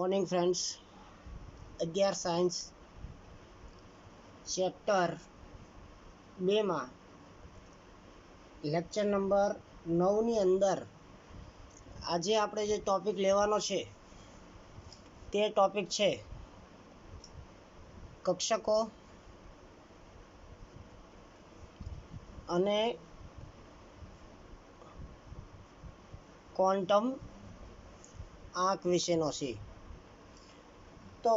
Morning friends. 11 science chapter 2માં lecture number 9ની અંદર આજે આપણે જે ટોપિક લેવાનો છે તે ટોપિક છે કક્ષકો અને ક્વોન્ટમ આંક વિશેનો છે. તો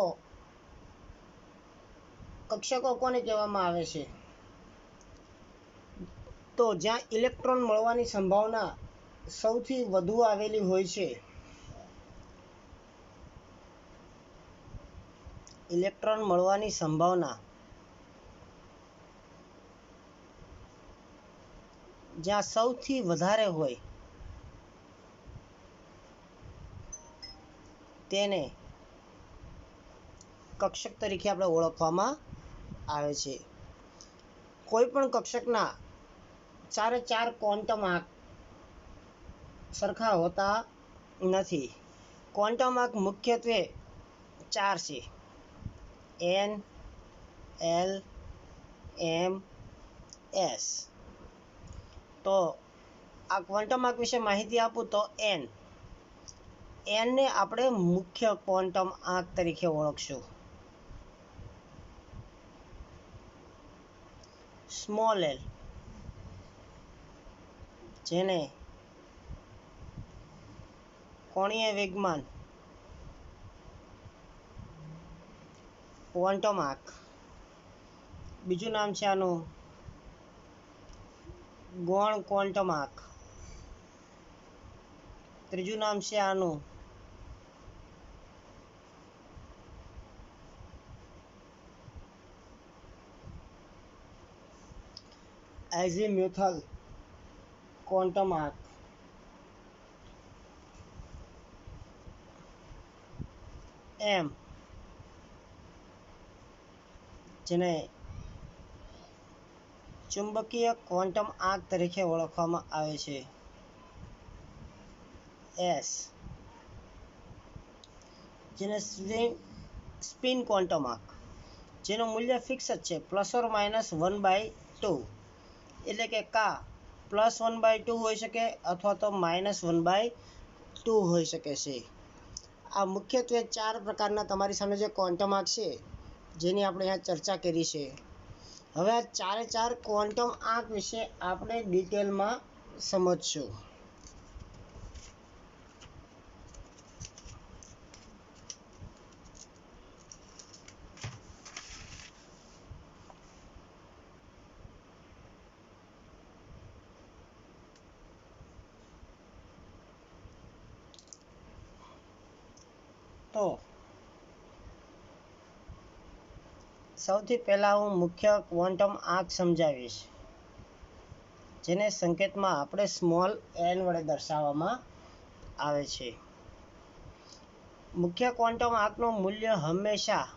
કક્ષકો કોને કહેવામાં આવે છે? તો જ્યાં ઇલેક્ટ્રોન મળવાની સંભાવના સૌથી વધુ આવેલી હોય છે, ઇલેક્ટ્રોન મળવાની સંભાવના જ્યાં સૌથી વધારે હોય તેને કક્ષક તરીકે આપણે ઓળખવામાં આવે છે. કોઈ પણ કક્ષકના ચારે ચાર ક્વોન્ટમ આંક સરખા હોતા નથી. ક્વોન્ટમ આંક મુખ્યત્વે 4 છે: એન, એલ, એમ, એસ. તો આ ક્વોન્ટમ આંક વિશે માહિતી આપું તો એનને આપણે મુખ્ય ક્વોન્ટમ આંક તરીકે ઓળખશું. સ્મોલ એલ, જેને કોણીય વેગમાન ક્વોન્ટમ આંક, બીજું નામ છે આનું ગૌણ ક્વોન્ટમ આંક, ત્રીજું નામ છે આનું એઝીમ્યુથલ ક્વોન્ટમ આંક, એમ, જેને ચુંબકીય ક્વોન્ટમ આંક તરીકે ઓળખવામાં આવે છે. એસ, જેને સ્પિન ક્વોન્ટમ આંક, જેનું મૂલ્ય ફિક્સ જ છે, ±1/2. એટલે કે કા +1/2 હોઈ શકે અથવા તો -1/2 હોઈ શકે છે. આ મુખ્યત્વે 4 પ્રકારના તમારી સામે જે ક્વોન્ટમ આંક છે જેની આપણે અહીંયા ચર્ચા કરી છે. હવે આ ચારે ચાર ક્વોન્ટમ આંક વિશે આપણે ડિટેલમાં સમજશું. તો સૌથી પહેલાં હું મુખ્ય ક્વોન્ટમ આંક સમજાવીશ, જેને સંકેતમાં આપણે સ્મોલ એન વડે દર્શાવવામાં આવે છે. મુખ્ય ક્વોન્ટમ આંકનું મૂલ્ય હંમેશા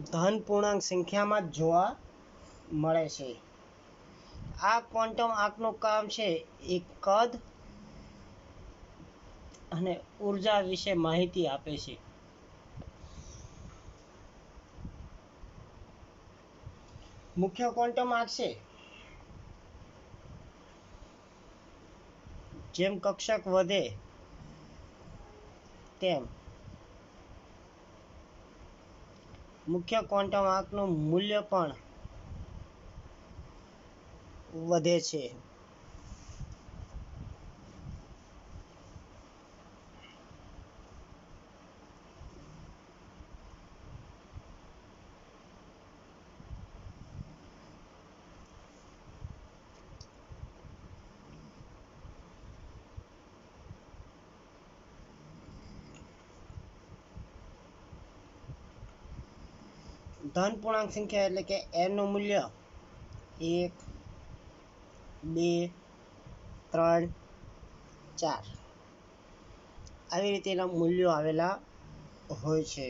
ધન પૂર્ણાંક સંખ્યામાં જ જોવા મળે છે. આ ક્વોન્ટમ આંકનું કામ છે એ કદ અને ઉર્જા વિશે માહિતી આપે છે. મુખ્ય ક્વોન્ટમ આંક છે, જેમ કક્ષક વધે તેમ મુખ્ય ક્વોન્ટમ આંકનું મૂલ્ય પણ વધે છે. ધન પૂર્ણાંક સંખ્યા એટલે કે એનનું મૂલ્ય 1, 2, 3, 4 આવી રીતે એના મૂલ્યો આવેલા હોય છે.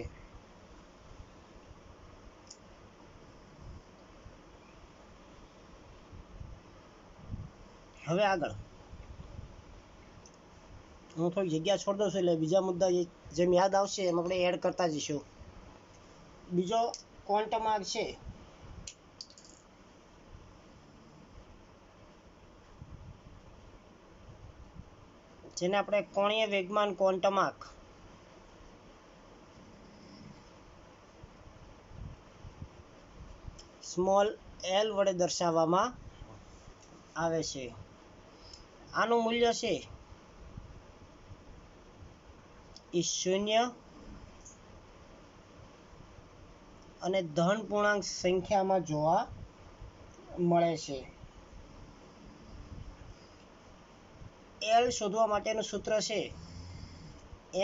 હવે આગળ હું થોડી જગ્યા છોડ દઉં છું, એટલે બીજા મુદ્દા જેમ યાદ આવશે એમ આપણે એડ કરતા જઈશું. બીજો ક્વોન્ટમ આંક છે જેને આપણે કોણીય વેગમાન ક્વોન્ટમ આંક સ્મોલ એલ વડે દર્શાવવામાં આવે છે. આનું મૂલ્ય છે એ 0 અને ધન પૂર્ણાંક સંખ્યામાં જોવા મળે છે. એલ શોધવા માટેનું સૂત્ર છે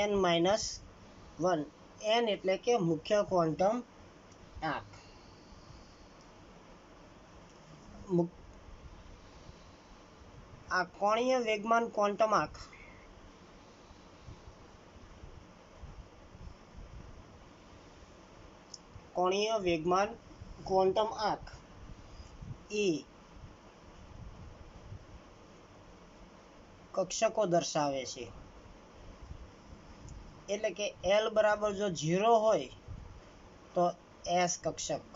n-1. n એટલે કે મુખ્ય ક્વોન્ટમ આંક. આ કોણીય વેગમાન ક્વોન્ટમ આંક એ કક્ષકો દર્શાવે છે. એટલે કે L બરાબર જો 0 હોય તો S કક્ષક,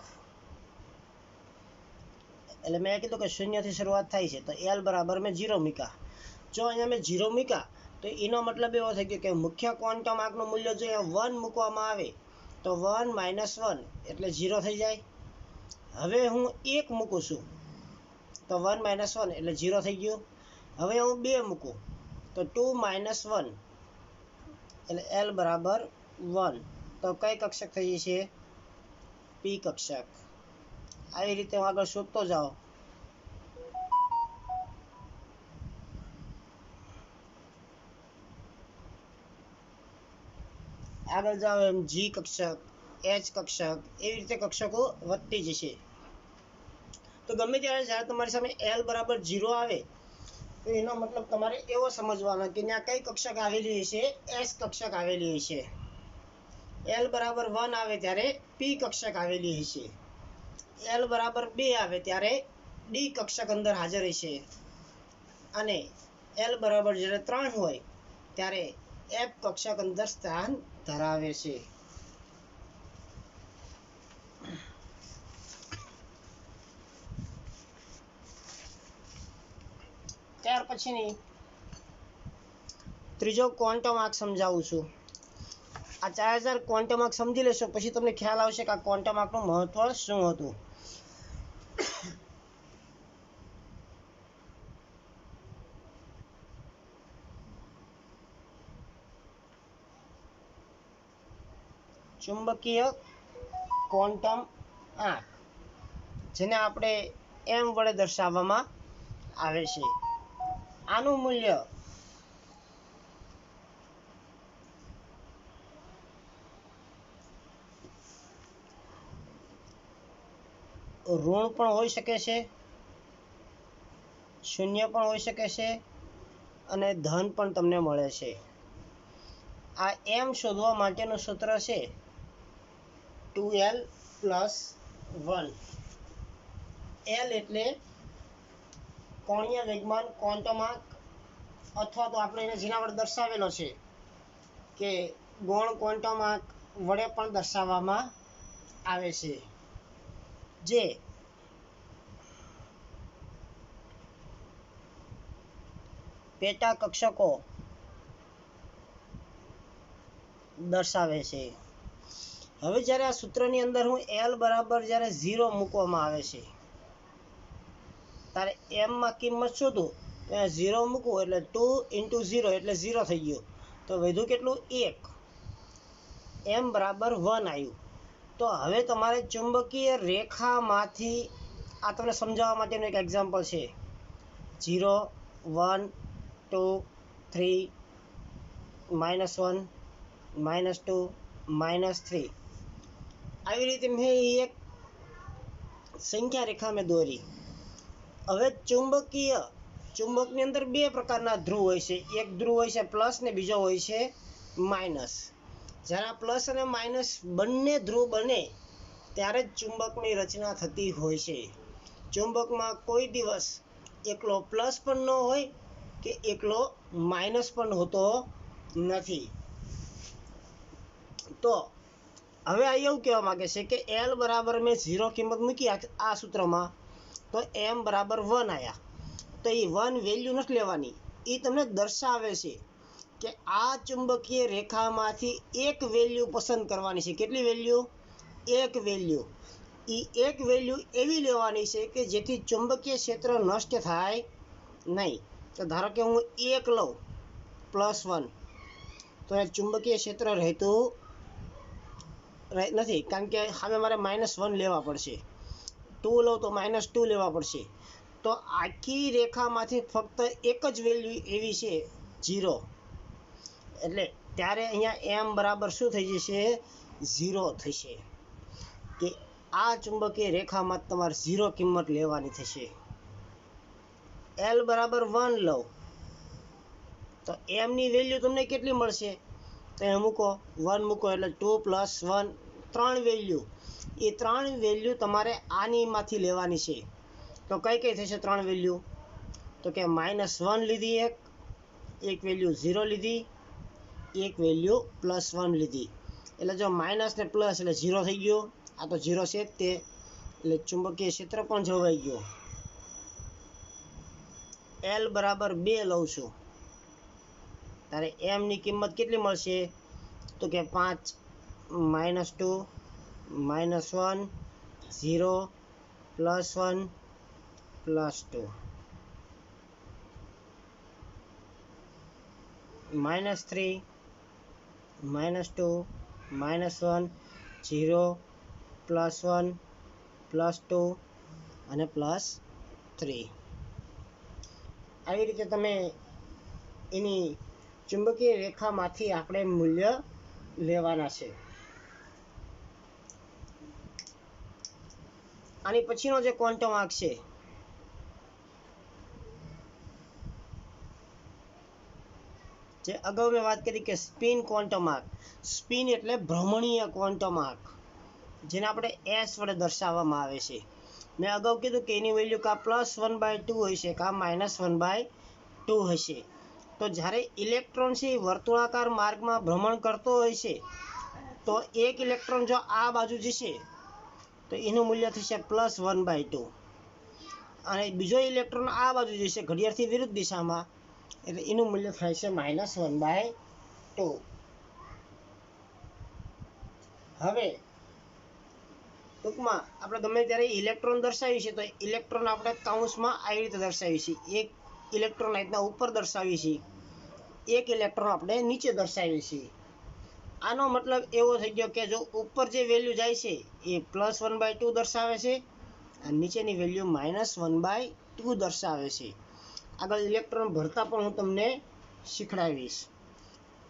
એટલે મેં કીધું કે 0 થી શરૂઆત થાય છે તો L બરાબર મેં 0 મૂક્યા. જો અહીંયા મેં 0 મૂક્યા તો એનો મતલબ એવો થઈ ગયો કે મુખ્ય ક્વોન્ટમ આંકનું મૂલ્ય જો અહીંયા 1 મૂકવામાં આવે તો 1 - 1 એટલે 0 થઈ જાય. હવે હું 1 મૂકું છું તો 1 - 1 એટલે 0 થઈ ગયું. હવે હું 2 મૂકું તો 2 - 1 એટલે L બરાબર 1. તો કઈ કક્ષક થઈ જશે? P કક્ષક. આવી રીતે હું આગળ શોધતો જાઉં. આગળ જાઓ એમ G કક્ષક, H કક્ષક, એવી રીતે કક્ષકો વધતી જશે. તો ગમે ત્યારે જ્યારે તમારી સામે L બરાબર 0 આવે તો એનો મતલબ તમારે એવો સમજવાનો કે ત્યાં કઈ કક્ષક આવેલી હશે? S કક્ષક આવેલી હશે. L બરાબર 1 આવે ત્યારે P કક્ષક આવેલી હશે. L બરાબર 2 આવે ત્યારે D કક્ષક અંદર હાજર હશે. અને L બરાબર જ્યારે 3 હોય ત્યારે F કક્ષક અંદર સ્થાન ધરાવે છે. ત્યાર પછીની ત્રીજો ક્વોન્ટમ આંક સમજાવું છું. આ 4000 ક્વોન્ટમ આંક સમજી લેશો પછી તમને ખ્યાલ આવશે કે આ ક્વોન્ટમ આંકનું મહત્વ શું હતું. ચુંબકીય ક્વોન્ટમ આંક જેને આપણે m વડે દર્શાવવામાં આવે છે. આનું મૂલ્ય ઋણ પણ હોઈ શકે છે, 0 પણ હોઈ શકે છે અને ધન પણ તમને મળે છે. આ m શોધવા માટેનું સૂત્ર છે 2l + 1. L એટલે કોણીય વેગમાન ક્વોન્ટમ આંક, અથવા તો આપણે એને જેના વડે દર્શાવેલો છે કે ગૌણ ક્વોન્ટમ આંક વડે પણ દર્શાવવામાં આવે છે, જે પેટા કક્ષકો દર્શાવે છે. હવે જ્યારે આ સૂત્રની અંદર હું L બરાબર જ્યારે 0 મૂકવામાં આવે છે ત્યારે m માં કિંમત શોધું તો 0 મૂકવું એટલે 2 × 0 એટલે 0 થઈ ગયું. તો વધ્યું કેટલું? 1. m બરાબર 1 આવ્યું. તો હવે તમારે ચુંબકીય રેખામાંથી આ તમને સમજાવવા માટેનું એક એક્ઝામ્પલ છે. 0 1 2 3 -1 -2 -3 આવી રીતે મેં એક સંખ્યા રેખા મેં દોરી. હવે ચુંબકની અંદર બે પ્રકારના ધ્રુવ હોય છે. એક ધ્રુવ હોય છે પ્લસ ને બીજો હોય છે માઇનસ. જ્યારે આ પ્લસ અને માઇનસ બંને ધ્રુવ બને ત્યારે જ ચુંબકની રચના થતી હોય છે. ચુંબકમાં કોઈ દિવસ એકલો પ્લસ પણ ન હોય કે એકલો માઇનસ પણ હોતો નથી. તો હવે આ એવું કહેવા માંગે છે કે એલ બરાબર મેં 0 કિંમત મૂકી આ સૂત્રમાં, તો એમ બરાબર 1 આવ્યા. તો એ 1 વેલ્યુ નથી લેવાની, એ તમને દર્શાવે છે કે આ ચુંબકીય રેખામાંથી એક વેલ્યુ પસંદ કરવાની છે. કેટલી વેલ્યુ? એક વેલ્યુ. એ એક વેલ્યુ એવી લેવાની છે કે જેથી ચુંબકીય ક્ષેત્ર નષ્ટ થાય નહીં. તો ધારો કે હું 1 લઉં +1, તો એ ચુંબકીય ક્ષેત્ર રહેતું નથી, કારણ કે સામે મારે -1 લેવા પડશે. 2 લઉં તો -2 લેવા પડશે. તો આખી રેખામાંથી ફક્ત એક જ વેલ્યુ એવી છે 0. એટલે ત્યારે અહીંયા એમ બરાબર શું થઈ જશે? 0 થશે. કે આ ચુંબકીય રેખામાં તમારે 0 કિંમત લેવાની થશે. એલ બરાબર 1 લઉં તો એમની વેલ્યુ તમને કેટલી મળશે? તો એ મૂકો 1 મૂકો એટલે 2 + 1 3 વેલ્યુ. એ 3 વેલ્યુ તમારે આનીમાંથી લેવાની છે. તો કઈ કઈ થશે 3 વેલ્યુ? તો કે -1 લીધી, એક વેલ્યુ 0 લીધી, એક વેલ્યુ +1 લીધી. એટલે જો માઇનસ ને પ્લસ એટલે 0 થઈ ગયો. આ તો 0 છે જ તે, એટલે ચુંબકીય ક્ષેત્ર પણ જોવાઈ ગયો. એલ બરાબર 2 લઉં છું ત્યારે એમની કિંમત કેટલી મળશે? તો કે 5 -2 -1 0 +1 +2 -3 -2 -1 0 +1 +2 અને +3. આવી રીતે તમે એની ચુંબકીય રેખામાંથી આપણે મૂલ્ય લેવાના છે. આની પછીનો જે ક્વોન્ટમ આંક છે જે અગાઉ મેં વાત કરી કે સ્પિન ક્વોન્ટમ આંક. સ્પિન એટલે ભ્રમણીય ક્વોન્ટમ આંક, જેને આપણે એસ વડે દર્શાવવામાં આવે છે. મેં અગાઉ કીધું કે એની વેલ્યુ કાં +1/2 હશે કાં -1/2 હશે. તો જ્યારે ઇલેક્ટ્રોન છે એ વર્તુળાકાર માર્ગમાં ભ્રમણ કરતો હોય છે, તો એક ઇલેક્ટ્રોન જો આ બાજુ જશે તો એનું મૂલ્ય થશે +1/2, અને બીજો ઇલેક્ટ્રોન આ બાજુ જશે ઘડિયાળથી વિરુદ્ધ દિશામાં, એટલે એનું મૂલ્ય થાય છે -1/2. હવે ટૂંકમાં આપણે ગમે ત્યારે ઇલેક્ટ્રોન દર્શાવીએ છીએ તો ઇલેક્ટ્રોન આપણે કૌંસમાં આવી રીતે દર્શાવીએ છીએ. એક ઇલેક્ટ્રોન આ રીતના ઉપર દર્શાવીએ છીએ, એક ઇલેક્ટ્રોન આપણે નીચે દર્શાવીએ છીએ. આનો મતલબ એવો થઈ ગયો કે જો ઉપર જે વેલ્યુ જાય છે એ +1/2 દર્શાવે છે અને નીચેની વેલ્યુ -1/2 દર્શાવે છે. આગળ ઇલેક્ટ્રોન ભરતા પણ હું તમને શીખડાવીશ.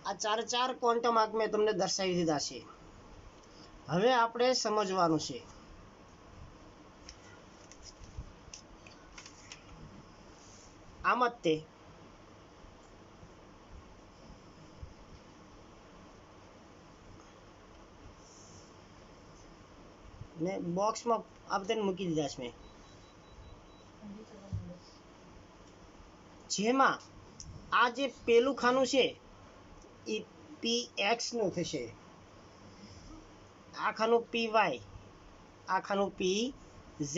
આ ચાર ક્વોન્ટમ આંક મેં તમને દર્શાવી દીધા છે. હવે આપણે સમજવાનું છે આમ જ તે ને બોક્સમાં આ બધાને મૂકી દીધા છે મેં, જેમાં આ જે પેલું ખાનું છે એ px નું થશે, આ ખાનું py, આ ખાનું pz.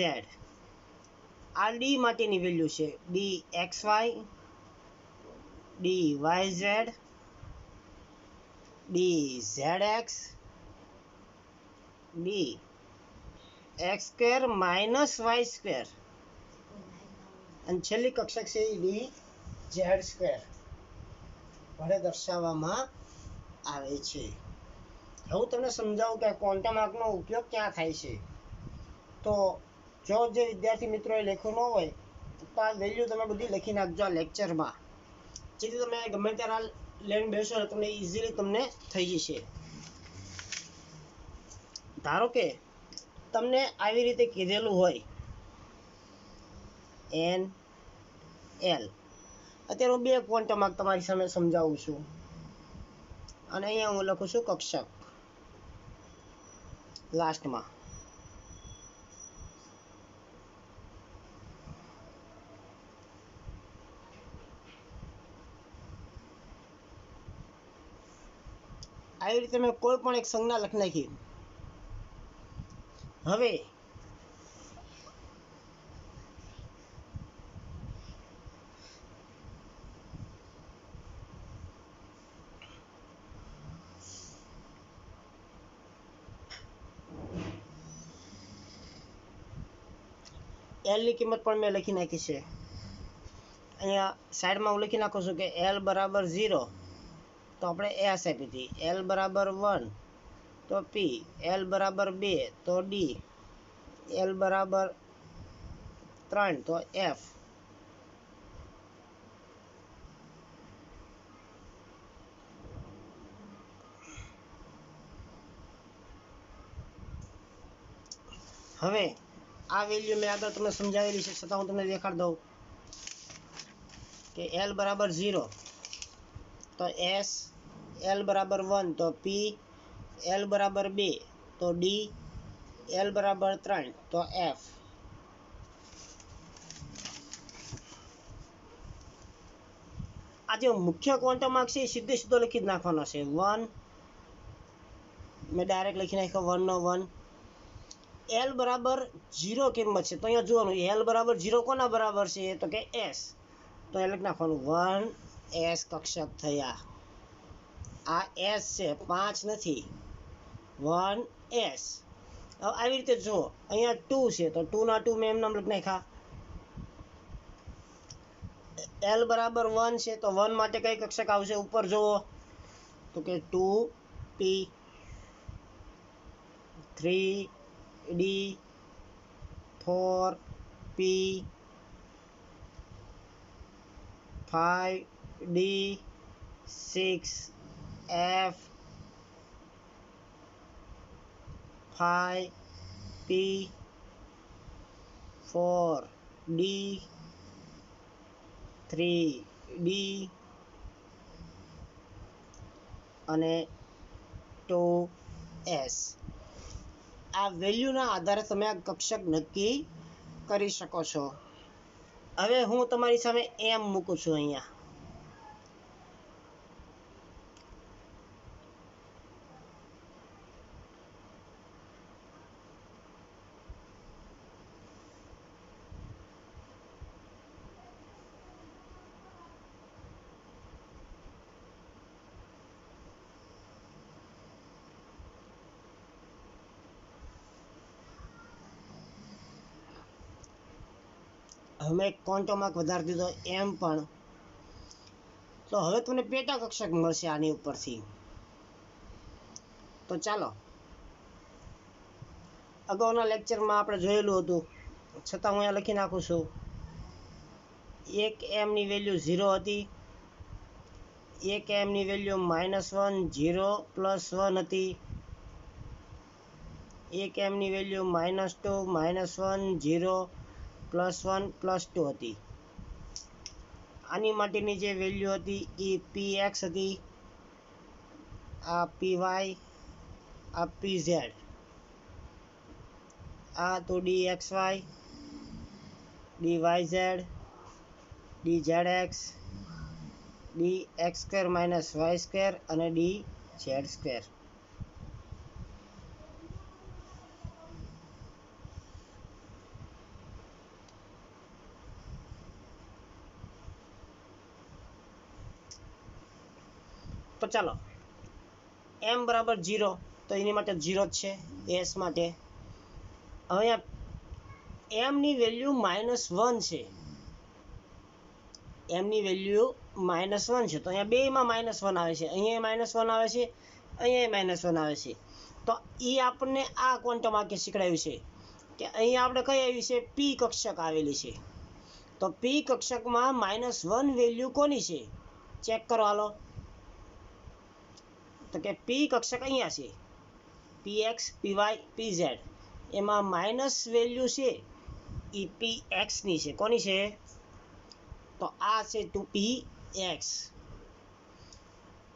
આ ડી માટેની વેલ્યુ છે, dxy, dyz, dzx, dx² - y², અને છેલ્લી કક્ષક છે એ dz² વડે દર્શાવવામાં આવે છે. હું તમને સમજાવું કે ક્વોન્ટમ આંકનો ઉપયોગ ક્યાં થાય છે. તો જો જે વિદ્યાર્થી મિત્રોએ લખ્યું ન હોય તો આ વેલ્યુ તમે બધી લખી નાખજો આ લેક્ચરમાં, જેથી તમે ગમે ત્યારે લઈને બેસો એટલે તમને ઇઝીલી તમને થઈ જશે. ધારો કે તમને આવી રીતે કીધેલું હોય n l. અત્યારે હું 2 ક્વોન્ટમ આંક તમારી સામે સમજાવું છું, અને અહીંયા હું લખું છું કક્ષક લાસ્ટમાં. આવી રીતે મેં કોઈ પણ એક સંજ્ઞા લખી નાખી. હવે એલ ની કિંમત પણ મેં લખી નાખી છે. અહીંયા સાઈડમાં હું લખી નાખું છું કે એલ બરાબર 0 તો આપણે એસ આપી હતી, એલ બરાબર 1 તો પી, એલ બરાબર 2 તો ડી, એલ બરાબર 3 તો એફ. હવે આ વેલ્યુ મેં આગળ તમને સમજાવેલી છે, છતાં હું તમને દેખાડ દઉં કે એલ બરાબર 0 તો એસ, એલ બરાબર 1 તો પી, એલ બરાબર 2 તો ડી, એલ બરાબર 3 તો એફ. આ જે મુખ્ય ક્વોન્ટમ માર્ક છે એ સીધો લખી જ નાખવાનો છે. 1 મેં ડાયરેક્ટ લખી નાખ્યો 1 નો 1. એલ બરાબર 0 કિંમત છે તો અહીંયા જોવાનું એલ બરાબર 0 કોના બરાબર છે તો કે એસ, તો એ લખી નાખવાનું 1 એસ કક્ષક થયા. આ એસ છે, 5 નથી, 1 એસ. હવે આવી રીતે જુઓ, અહીંયા 2 છે તો 2 ના 2 મેં એમ નામ લખી નાખ્યા. એલ બરાબર 1 છે તો 1 માટે કઈ કક્ષક આવશે ઉપર જુઓ તો કે 2 પી, 3 ડી, 4 પી, 5 ડી, 6 એફ, 5 પી, 4 ડી, 3 ડી અને 2 એસ. આ વેલ્યુના આધારે તમે આ કક્ષક નક્કી કરી શકો છો. હવે હું તમારી સામે એમ મૂકું છું. અહીંયા હવે ક્વોન્ટમ માર્ક વધારી દીધો એમ પણ, તો હવે તમને પેટા કક્ષક મળશે આની ઉપરથી. તો ચાલો, અગાઉના લેક્ચરમાં આપણે જોયેલું હતું, છતાં હું અહીંયા લખી નાખું છું. એક એમની વેલ્યુ 0 હતી, એક એમની વેલ્યુ -1 0 +1 હતી, એક એમની વેલ્યુ -2 -1 0 +1 +2 હતી. આની માટેની જે વેલ્યુ હતી એ px હતી, આ py, આ pz, આ તો dxy, dyz, dzx, dx² - y² અને dz². તો ચાલો, m બરાબર 0 તો એની માટે 0 જ છે s માટે. હવે અહીંયા m ની વેલ્યુ -1 છે, m ની વેલ્યુ -1 છે તો અહીંયા બેમાં -1 આવે છે, અહીંયા -1 આવે છે, અહીંયા -1 આવે છે. તો એ આપણને આ ક્વોન્ટમ આંકે શીખડાવ્યું છે કે અહીંયા આપણે કઈ આવી છે, પી કક્ષક આવેલી છે. તો પી કક્ષકમાં -1 વેલ્યુ કોની છે ચેક કરો હાલો. તો કે પી કક્ષક અહીંયા છે, px py pz, એમાં માઇનસ વેલ્યુ છે એ px ની છે. કોની છે તો આ છે 2px.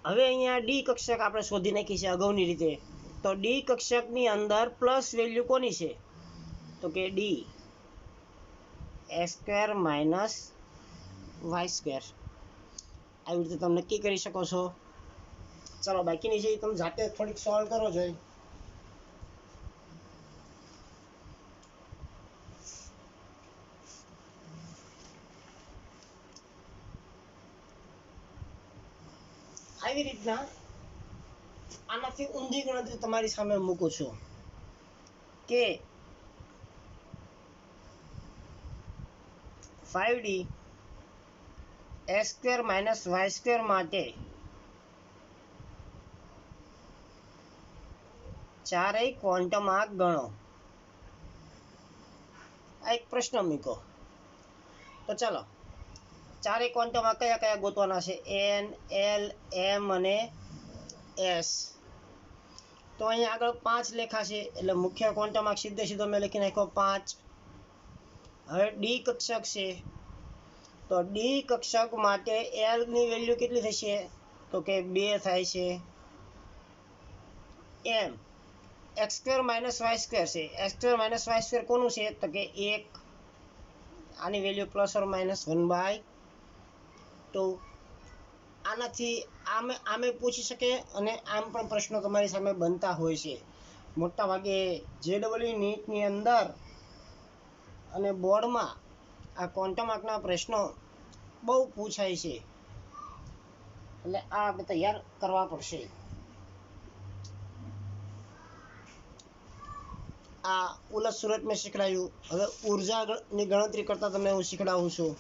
હવે અહીંયા ડી કક્ષક આપણે શોધી નાખી છે અગાઉની રીતે. તો ડી કક્ષકની અંદર પ્લસ વેલ્યુ કોની છે તો કે ડી x² - y². આવી રીતે તમે નક્કી કરી શકો છો. ચાલો બાકીની છે તમે જાતે થોડીક સોલ્વ કરો જોઈ. આવી રીતના આનાથી ઊંધી ગણતરી તમારી સામે મૂકું છું કે 5d x² - y² માટે ચારેય ક્વોન્ટમ આંક ગણો. આ એક પ્રશ્ન મૂકો. તો ચાલો ચારેય ક્વોન્ટમ આંક કયા કયા ગોતવાના છે? n, l, m અને s. તો અહીંયા આગળ 5 લેખાશે એટલે મુખ્ય ક્વોન્ટમ આંક સીધે સીધો મેં લખી નાખ્યો 5. હવે ડી કક્ષક છે તો ડી કક્ષક માટે l ની વેલ્યુ કેટલી થશે? તો કે 2 થાય છે. m x² - y² છે. x² - y² કોનું છે? તો કે 1. આની વેલ્યુ ±1/2. આનાથી આમે પૂછી શકે અને આમ પણ પ્રશ્નો તમારી સામે બનતા હોય છે. મોટાભાગે JEE નીટની અંદર અને બોર્ડમાં આ ક્વોન્ટમ આંકના પ્રશ્નો બહુ પૂછાય છે, એટલે આ આપણે તૈયાર કરવા પડશે. આ ઉલટ સુરત મેં શીખડાયું. હવે ઉર્જાની ગણતરી કરતા તમને હું શીખડાવું છું.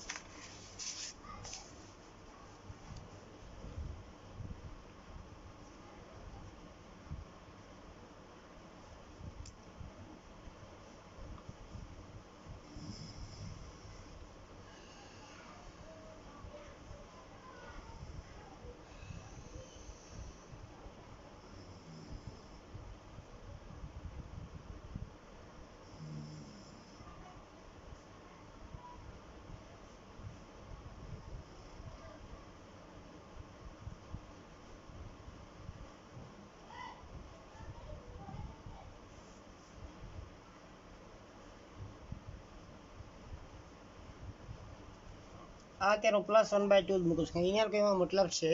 આ તેનો +1/2 જ મૂકું છું. અહીંયા કહેવાનો મતલબ છે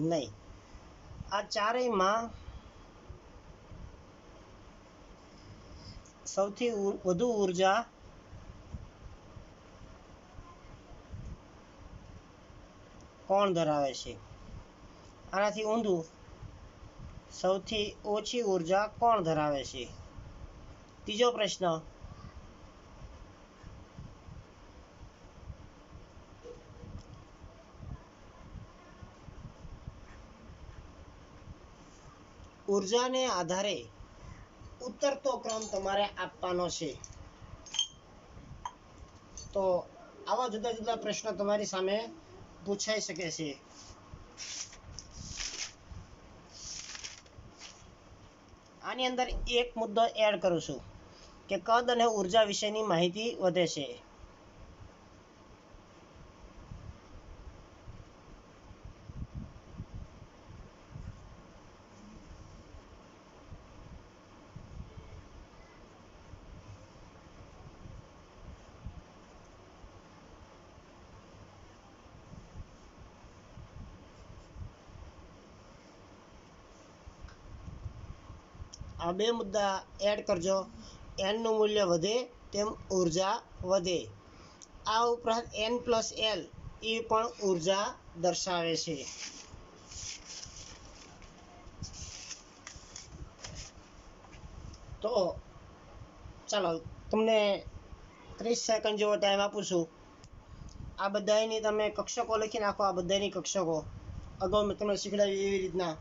નહીં. આ ચારેયમાં સૌથી વધુ ઉર્જા કોણ ધરાવે છે? આનાથી ઊંધું સૌથી ઓછી ઉર્જા કોણ ધરાવે છે? ત્રીજો પ્રશ્ન, ઉર્જાને આધારે ઉતરતો ક્રમ તમારે આપવાનો છે. તો આવા જુદા જુદા પ્રશ્નો તમારી સામે પૂછાઈ શકે છે. આની અંદર એક મુદ્દો એડ કરું છું કે કદ અને ઉર્જા વિશેની માહિતી વધે છે. આ બે મુદ્દા એડ કરજો. n નું મૂલ્ય વધે તેમ ઉર્જા વધે. આ ઉપરાંત n+l એ પણ ઉર્જા દર્શાવે છે. તો ચાલો તમને 30 સેકન્ડ જેવો ટાઈમ આપું છું. આ બધાની તમે કક્ષકો લખી નાખો. આ બધાની કક્ષકો અગાઉ મેં તમને શીખડાવી એવી રીતના.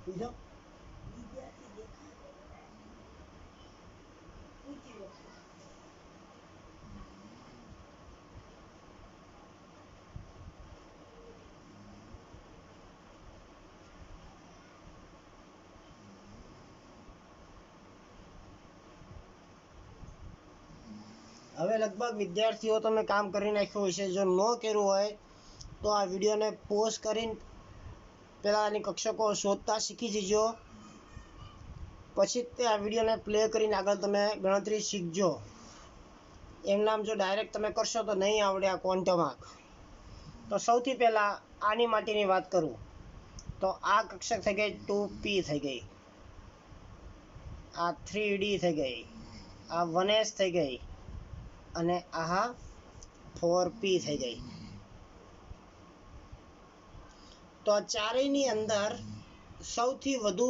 બીજો હવે લગભગ વિદ્યાર્થીઓ તમે કામ કરી નાખ્યું હશે. જો ન કર્યું હોય તો આ વિડીયોને પોઝ કરીને પહેલાં આની કક્ષકો શોધતા શીખી જજો, પછી તે આ વિડીયોને પ્લે કરીને આગળ તમે ગણતરી શીખજો. એમ નામ જો ડાયરેક્ટ તમે કરશો તો નહીં આવડે આ ક્વોન્ટમ આંક. તો સૌથી પહેલાં આની માટેની વાત કરું તો આ કક્ષક થઈ ગઈ 2p થઈ ગઈ, આ 3d થઈ ગઈ, આ 1s થઈ ગઈ અને આ 4p થઈ ગઈ. તો આ ચારેયની અંદર સૌથી વધુ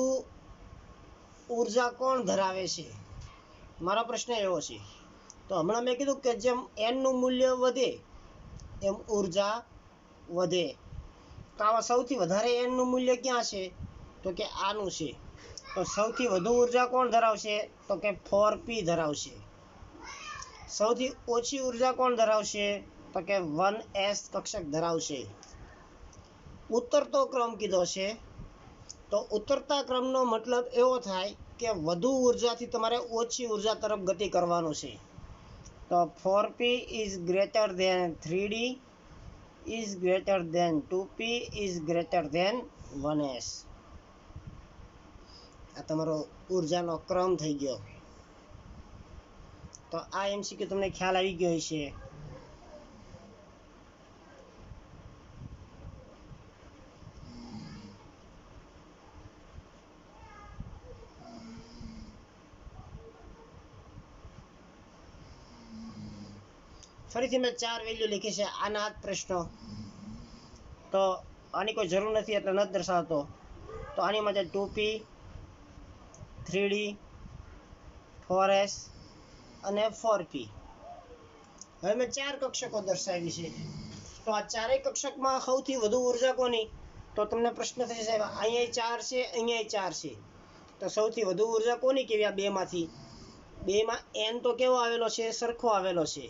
ઉર્જા કોણ ધરાવે છે? મારો પ્રશ્ન એવો છે. તો હમણાં મેં કીધું કે જેમ એનનું મૂલ્ય વધે એમ ઉર્જા વધે. તો આમાં સૌથી વધારે એનનું મૂલ્ય ક્યાં છે? તો કે આનું છે. તો સૌથી વધુ ઉર્જા કોણ ધરાવશે? તો કે 4p ધરાવશે. સૌથી ઓછી ઉર્જા કોણ ધરાવશે? તો કે 1s કક્ષક ધરાવશે. ઉતરતો ક્રમ કીધો છે, તો ઉતરતા ક્રમનો મતલબ એવો થાય કે વધુ ઉર્જાથી તમારે ઓછી ઉર્જા તરફ ગતિ કરવાનું છે. તો 4p is greater than 3d is greater than 2p is greater than 1s. આ તમારો ઉર્જાનો ક્રમ થઈ ગયો. તો આ એમસીક્યુ તમને ખ્યાલ આવી ગયો હશે. ફરીથી મેં 4 વેલ્યુ લીધી છે. આના જ પ્રશ્નો, તો આની કોઈ જરૂર નથી એટલે નથી દર્શાવતો. તો આની માટે 2p, 3d, 4s અને 4p. હવે મેં 4 કક્ષકો દર્શાવી છે. તો આ ચારેય કક્ષકમાં સૌથી વધુ ઉર્જા કોની? તો તમને પ્રશ્ન થશે સાહેબ અહીંયા 4 છે, અહીંયા 4 છે, તો સૌથી વધુ ઉર્જા કોની કેવી? આ બેમાંથી. બેમાં n તો કેવો આવેલો છે? સરખો આવેલો છે.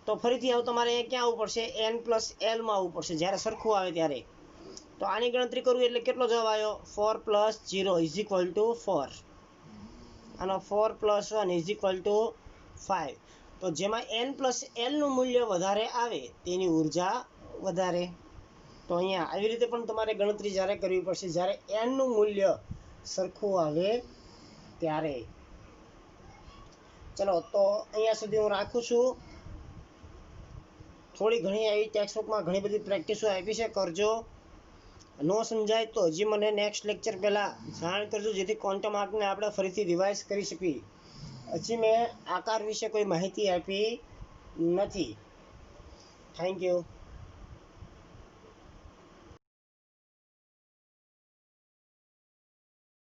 તો ફરીથી હવે તમારે અહીંયા ક્યાં આવવું પડશે? n+l માં આવવું પડશે જ્યારે સરખું આવે ત્યારે. તો આની ગણતરી કરવી એટલે કેટલો જવાબ આવ્યો? 4 + 0 = 4. આનો 4 + 1 = 5. તો જેમાં n+l નું મૂલ્ય વધારે આવે તેની ઉર્જા વધારે. તો અહીંયા આવી રીતે પણ તમારે ગણતરી જ્યારે કરવી પડશે જ્યારે n નું મૂલ્ય સરખું આવે ત્યારે. ચલો તો અહીંયા સુધી હું રાખું છું. થોડી ઘણી આવી ટેક્સ્ટબુકમાં ઘણી બધી પ્રેક્ટિસો આપી છે, કરજો. ન સમજાય તો હજી મને નેક્સ્ટ લેક્ચર પહેલાં જાણ કરજો, જેથી ક્વોન્ટમ આંકને આપણે ફરીથી રિવાઇઝ કરી શકીએ. હજી મેં આકાર વિશે કોઈ માહિતી આપી નથી. Thank you.